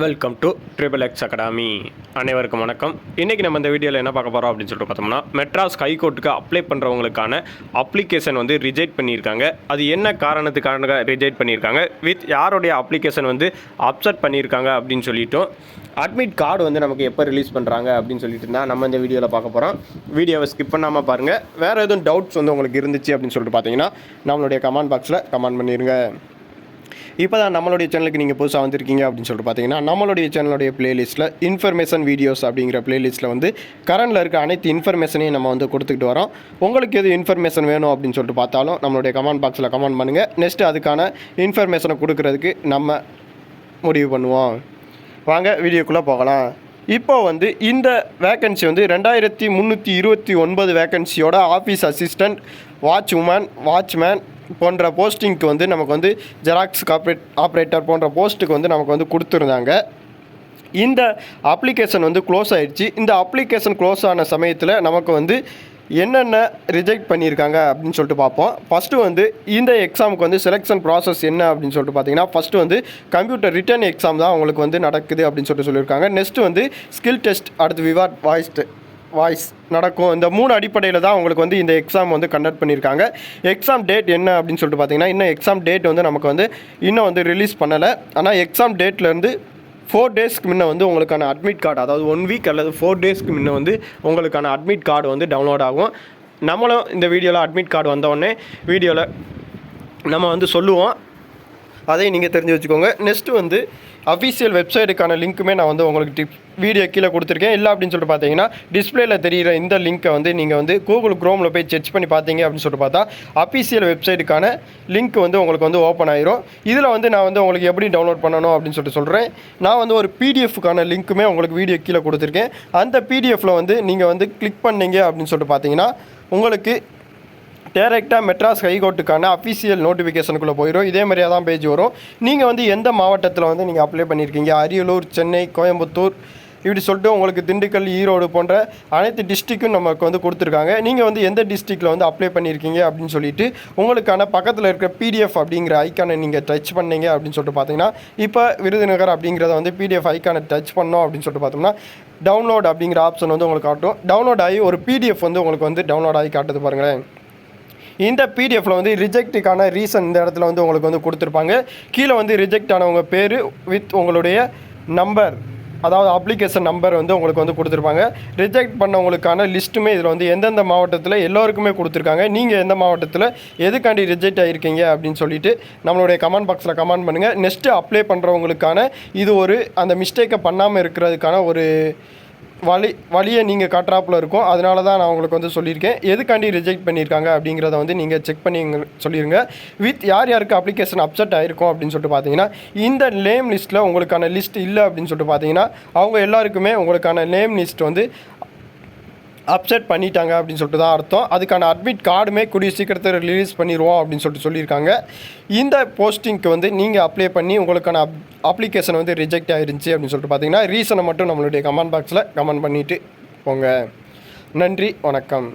Welcome to triple X academy. அனைவருக்கும் வணக்கம். இன்றைக்கி நம்ம இந்த வீடியோவில் என்ன பார்க்க போகிறோம் அப்படின்னு சொல்லிட்டு பார்த்தோம்னா, மெட்ராஸ் ஹைகோர்ட்டுக்கு அப்ளை பண்ணுறவங்களுக்கான அப்ளிகேஷன் வந்து ரிஜெக்ட் பண்ணியிருக்காங்க. அது என்ன காரணத்துக்கான ரிஜெக்ட் பண்ணியிருக்காங்க, வித் யாருடைய அப்ளிகேஷன் வந்து அப்செட் பண்ணியிருக்காங்க அப்படின்னு சொல்லிட்டோம். அட்மிட் கார்டு வந்து நமக்கு எப்போ ரிலீஸ் பண்ணுறாங்க அப்படின்னு சொல்லிட்டு இருந்தால் நம்ம இந்த வீடியோவில் பார்க்க போகிறோம். வீடியோவை ஸ்கிப் பண்ணாமல் பாருங்கள். வேறு எதுவும் டவுட்ஸ் வந்து உங்களுக்கு இருந்துச்சு அப்படின்னு சொல்லிட்டு பார்த்தீங்கன்னா நம்மளுடைய கமெண்ட் பாக்ஸில் கமெண்ட் பண்ணிடுங்க. இப்போ தான் நம்மளுடைய சேனலுக்கு நீங்கள் புதுசாக வந்திருக்கீங்க அப்படின்னு சொல்லிட்டு பார்த்தீங்கன்னா, நம்மளுடைய சேனலுடைய பிளேலிஸ்ட்டில் இன்ஃபர்மேஷன் வீடியோஸ் அப்படிங்கிற பிளேலிஸ்ட்டில் வந்து கரண்டில் இருக்க அனைத்து இன்ஃபர்மேஷனையும் நம்ம வந்து கொடுத்துக்கிட்டு வரோம். உங்களுக்கு எது இன்ஃபர்மேஷன் வேணும் அப்படின்னு சொல்லிட்டு பார்த்தாலும் நம்மளுடைய கமெண்ட் பாக்ஸில் கமெண்ட் பண்ணுங்கள். நெக்ஸ்ட்டு அதுக்கான இன்ஃபர்மேஷனை கொடுக்கறதுக்கு நம்ம முடிவு பண்ணுவோம். வாங்க வீடியோக்குள்ளே போகலாம். இப்போ வந்து இந்த வேக்கன்சி வந்து 2329 வேக்கன்சியோட ஆஃபீஸ் அசிஸ்டண்ட், வாட்ச்மேன் போன்ற போஸ்டிங்க்கு வந்து நமக்கு வந்து ஜெராக்ஸ் ஆப்ரேட்டர் போன்ற போஸ்ட்டுக்கு வந்து நமக்கு வந்து கொடுத்துருந்தாங்க. இந்த அப்ளிகேஷன் வந்து க்ளோஸ் ஆகிடுச்சு. இந்த அப்ளிகேஷன் க்ளோஸ் ஆன சமயத்தில் நமக்கு வந்து என்னென்ன ரிஜெக்ட் பண்ணியிருக்காங்க அப்படின்னு சொல்லிட்டு பார்ப்போம். ஃபஸ்ட்டு வந்து இந்த எக்ஸாமுக்கு வந்து செலெக்ஷன் ப்ராசஸ் என்ன அப்படின்னு சொல்லிட்டு பார்த்தீங்கன்னா, ஃபஸ்ட்டு வந்து கம்ப்யூட்டர் ரிட்டன் எக்ஸாம் தான் உங்களுக்கு வந்து நடக்குது அப்படின்னு சொல்லியிருக்காங்க. நெக்ஸ்ட்டு வந்து ஸ்கில் டெஸ்ட், அடுத்து விவாட் வாய்ஸ் நடக்கும். இந்த 3 அடிப்படையில் தான் உங்களுக்கு வந்து இந்த எக்ஸாம் வந்து கண்டக்ட் பண்ணியிருக்காங்க. எக்ஸாம் டேட் என்ன அப்படின்னு சொல்லிட்டு பார்த்தீங்கன்னா, இன்னும் எக்ஸாம் டேட் வந்து நமக்கு வந்து இன்னும் வந்து ரிலீஸ் பண்ணலை. ஆனால் எக்ஸாம் டேட்லேருந்து 4 டேஸ்க்கு முன்னே வந்து உங்களுக்கான அட்மிட் கார்டு, அதாவது 1 வீக் அல்லது 4 டேஸ்க்கு முன்னே வந்து உங்களுக்கான அட்மிட் கார்டு வந்து டவுன்லோட் ஆகும். நம்மளும் இந்த வீடியோவில் அட்மிட் கார்டு வந்தோடனே வீடியோவில் நம்ம வந்து சொல்லுவோம். அதை நீங்கள் தெரிஞ்சு வச்சுக்கோங்க. நெக்ஸ்ட்டு வந்து அஃபீஷியல் வெப்சைட்டுக்கான லிங்க்குமே நான் வந்து உங்களுக்கு வீடியோ கீழே கொடுத்துருக்கேன். இல்லை அப்படின்னு சொல்லிட்டு பார்த்தீங்கன்னா, டிஸ்பிளேயில் தெரிகிற இந்த லிங்க்கை வந்து நீங்கள் வந்து கூகுள் க்ரோமில் போய் செக் பண்ணி பார்த்தீங்க அப்படின்னு சொல்லிட்டு பார்த்தா அஃபீஷியல் வெப்சைட்டுக்கான லிங்க் வந்து உங்களுக்கு வந்து ஓப்பன் ஆயிரும். இதில் வந்து நான் வந்து உங்களுக்கு எப்படி டவுன்லோட் பண்ணணும் அப்படின்னு சொல்லிட்டு சொல்கிறேன். நான் வந்து ஒரு பிடிஎஃப்க்கான லிங்க்குமே உங்களுக்கு வீடியோ கீழே கொடுத்துருக்கேன். அந்த பிடிஎஃப்பில் வந்து நீங்கள் வந்து கிளிக் பண்ணீங்க அப்படின்னு சொல்லிட்டு பார்த்தீங்கன்னா, உங்களுக்கு டேரெக்டாக மெட்ராஸ் ஹைகோர்ட்டுக்கான அஃபீஷியல் நோட்டிஃபிகேஷனுக்குள்ளே போயிடும். இதே மாதிரியாக தான் பேஜ் வரும். நீங்கள் வந்து எந்த மாவட்டத்தில் வந்து நீங்கள் அப்ளை பண்ணியிருக்கீங்க, அரியலூர், சென்னை, கோயம்புத்தூர், இப்படி சொல்லிட்டு உங்களுக்கு திண்டுக்கல், ஈரோடு போன்ற அனைத்து டிஸ்ட்ரிக்கும் நமக்கு வந்து கொடுத்துருக்காங்க. நீங்கள் வந்து எந்த டிஸ்ட்ரிக்டில் வந்து அப்ளை பண்ணியிருக்கீங்க அப்படின்னு சொல்லிட்டு உங்களுக்கான பக்கத்தில் இருக்கிற பிடிஎஃப் அப்படிங்கிற ஐக்கானை நீங்கள் டச் பண்ணீங்க அப்படின்னு சொல்லிட்டு பார்த்தீங்கன்னா, இப்போ விருதுநகர் அப்படிங்கிறத வந்து பிடிஎஃப் ஐக்கானை டச் பண்ணோம் அப்படின்னு சொல்லிட்டு பார்த்தோம்னா டவுன்லோட் அப்படிங்கிற ஆப்ஷன் வந்து உங்களுக்கு காட்டும். டவுன்லோட் ஆகி ஒரு பிடிஎஃப் வந்து உங்களுக்கு வந்து டவுன்லோட் ஆகி காட்டுது பாருங்களேன். இந்த பிடிஎஃப்பில் வந்து ரிஜெக்ட்டுக்கான ரீசன் இந்த இடத்துல வந்து உங்களுக்கு வந்து கொடுத்துருப்பாங்க. கீழே வந்து ரிஜெக்ட் ஆனவங்க பேர் வித் உங்களுடைய நம்பர், அதாவது அப்ளிகேஷன் நம்பர் வந்து உங்களுக்கு வந்து கொடுத்துருப்பாங்க. ரிஜெக்ட் பண்ணவங்களுக்கான லிஸ்ட்டுமே இதில் வந்து எந்தெந்த மாவட்டத்தில் எல்லோருக்குமே கொடுத்துருக்காங்க. நீங்கள் எந்த மாவட்டத்தில் எதுக்காண்டி ரிஜெக்ட் ஆகிருக்கீங்க அப்படின்னு சொல்லிட்டு நம்மளுடைய கமெண்ட் பாக்ஸில் கமெண்ட் பண்ணுங்கள். நெக்ஸ்ட்டு அப்ளை பண்ணுறவங்களுக்கான இது ஒரு அந்த மிஸ்டேக்கை பண்ணாமல் இருக்கிறதுக்கான ஒரு வழியை நீங்கள் காட்டுறாப்பில் இருக்கும். அதனால தான் நான் உங்களுக்கு வந்து சொல்லியிருக்கேன். எதுக்காண்டி ரிஜெக்ட் பண்ணியிருக்காங்க அப்படிங்கிறத வந்து நீங்கள் செக் பண்ணி சொல்லிடுங்க. வித் யாருக்கு அப்ளிகேஷன் அப்செட் ஆகிருக்கும் அப்படின்னு சொல்லிட்டு பார்த்தீங்கன்னா, இந்த நேம் லிஸ்ட்டில் உங்களுக்கான லிஸ்ட் இல்லை அப்படின்னு சொல்லிட்டு பார்த்தீங்கன்னா, அவங்க எல்லாருக்குமே உங்களுக்கான நேம் லிஸ்ட் வந்து அப்செட் பண்ணிட்டாங்க அப்படின்னு சொல்லிட்டு தான் அர்த்தம். அதுக்கான அட்மிட் கார்டுமே கூடிய சீக்கிரத்தில் ரிலீஸ் பண்ணிடுவோம் அப்படின்னு சொல்லிட்டு சொல்லியிருக்காங்க. இந்த போஸ்டிங்க்கு வந்து நீங்கள் அப்ளை பண்ணி உங்களுக்கான அப்ளிகேஷன் வந்து ரிஜெக்ட் ஆகிருந்துச்சி அப்படின்னு சொல்லிட்டு பார்த்தீங்கன்னா, ரீசனை மட்டும் நம்மளுடைய கமெண்ட் பாக்ஸில் கமெண்ட் பண்ணிவிட்டு போங்க. நன்றி, வணக்கம்.